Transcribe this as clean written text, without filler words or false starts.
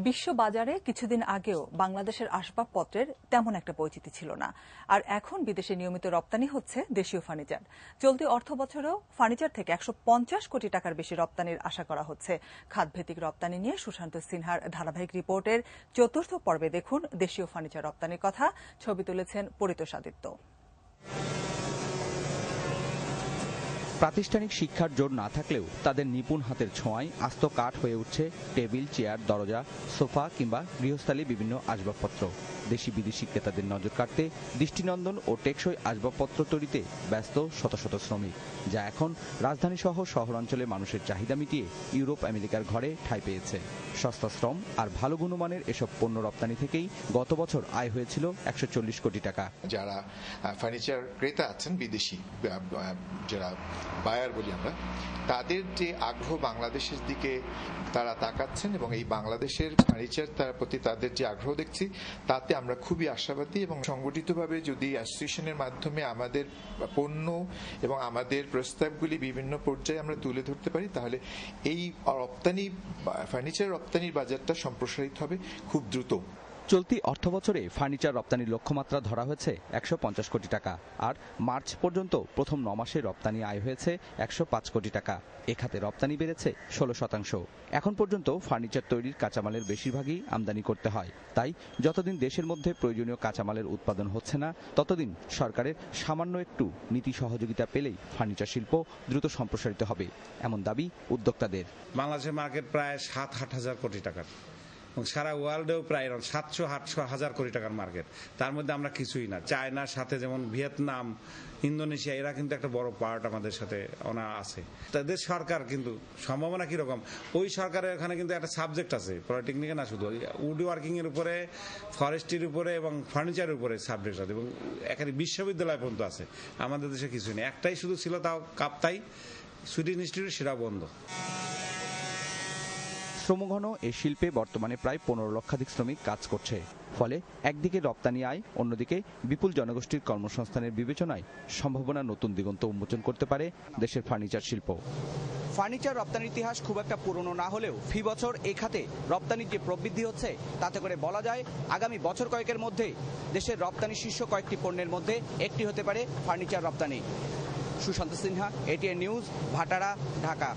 বিশ্ব বাজারে কিছুদিন আগেও বাংলাদেশের আসবাবপত্রের তেমন একটা পরিচিতি ছিল না, আর এখন বিদেশে নিয়মিত রপ্তানি হচ্ছে দেশীয় ফার্নিচার। চলতি অর্থবছরেও ফার্নিচার থেকে 150 কোটি টাকার বেশি রপ্তানির আশা করা হচ্ছে। খাতভিত্তিক রপ্তানি নিয়ে সুশান্ত সিনহার ধারাবাহিক রিপোর্টের চতুর্থ পর্বে দেখুন দেশীয় ফার্নিচার রপ্তানির কথা। ছবি তুলেছেন পরিতোষ আদিত্য। প্রাতিষ্ঠানিক শিক্ষার জোর না থাকলেও তাদের নিপুণ হাতের ছোঁয়ায় আস্ত কাঠ হয়ে উঠছে টেবিল, চেয়ার, দরজা, সোফা কিংবা গৃহস্থালী বিভিন্ন আসবাবপত্র। দেশি বিদেশি ক্রেতাদের নজর কাটতে দৃষ্টিনন্দন ও টেকসই আসবাবপত্র তৈরিতে ব্যস্ত শত শত শ্রমিক, যা এখন রাজধানী সহ শহরাঞ্চলে মানুষের চাহিদা মিটিয়ে ইউরোপ আমেরিকার ঘরে ঠাঁই পেয়েছে। সস্তা শ্রম আর ভালো গুণমানের এসব পণ্য রপ্তানি থেকেই গত বছর আয় হয়েছিল 140 কোটি টাকা। যারা ফার্নিচার ক্রেতা আছেন, বিদেশি যারা বায়ার বলি আমরা, তাদের যে আগ্রহ বাংলাদেশের দিকে তারা তাকাচ্ছেন এবং এই বাংলাদেশের ফার্নিচার তার প্রতি তাদের যে আগ্রহ দেখছি, তাতে আমরা খুবই আশাবাদী। এবং সংগঠিতভাবে যদি অ্যাসোসিয়েশনের মাধ্যমে আমাদের পণ্য এবং আমাদের প্রস্তাবগুলি বিভিন্ন পর্যায়ে আমরা তুলে ধরতে পারি, তাহলে এই রপ্তানি ফার্নিচার রপ্তানির বাজারটা সম্প্রসারিত হবে খুব দ্রুত। চলতি অর্থবছরে ফার্নিচার রপ্তানির লক্ষ্যমাত্রা ধরা হয়েছে 150 কোটি টাকা, আর মার্চ পর্যন্ত প্রথম 9 মাসে রপ্তানি আয় হয়েছে 105 কোটি টাকা। এ খাতে রপ্তানি বেড়েছে 16%। এখন পর্যন্ত ফার্নিচার তৈরির কাঁচামালের বেশিরভাগই আমদানি করতে হয়, তাই যতদিন দেশের মধ্যে প্রয়োজনীয় কাঁচামালের উৎপাদন হচ্ছে না, ততদিন সরকারের সামান্য একটু নীতি সহযোগিতা পেলেই ফার্নিচার শিল্প দ্রুত সম্প্রসারিত হবে, এমন দাবি উদ্যোক্তাদের। বাংলাদেশের মার্কেট প্রায় 7-8 হাজার কোটি টাকার, এবং সারা ওয়ার্ল্ডেও প্রায় 700-800 হাজার কোটি টাকার মার্কেট। তার মধ্যে আমরা কিছুই না। চায়নার সাথে যেমন ভিয়েতনাম, ইন্দোনেশিয়া, এরা কিন্তু একটা বড় পার্ট আমাদের সাথে ওনা আছে। তাদের সরকার কিন্তু সম্ভাবনা কিরকম, ওই সরকারের এখানে কিন্তু একটা সাবজেক্ট আছে, পলিটেকনিকে না শুধু, উড ওয়ার্কিং এর উপরে, ফরেস্ট্রির উপরে এবং ফার্নিচারের উপরে সাবজেক্ট আছে, এবং এখানে বিশ্ববিদ্যালয় পর্যন্ত আছে। আমাদের দেশে কিছুই নেই, একটাই শুধু ছিল, তাও কাপ্তাই সুইডিশ ইনস্টিটিউট, সেটা বন্ধ। শ্রমঘন এই শিল্পে বর্তমানে প্রায় 15 লক্ষাধিক শ্রমিক কাজ করছে। ফলে একদিকে রপ্তানি আয়, অন্যদিকে বিপুল জনগোষ্ঠীর কর্মসংস্থানের বিবেচনায় সম্ভাবনা নতুন দিগন্ত উন্মোচন করতে পারে দেশের ফার্নিচার শিল্প। ফার্নিচার রপ্তানির ইতিহাস খুব একটা পুরনো না হলেও ফি বছর এই খাতে রপ্তানির যে প্রবৃদ্ধি হচ্ছে, তাতে করে বলা যায় আগামী বছর কয়েকের মধ্যে দেশের রপ্তানি শীর্ষ কয়েকটি পণ্যের মধ্যে একটি হতে পারে ফার্নিচার রপ্তানি। Sushanta Sinha, ATN news, Bhatara, Dhaka.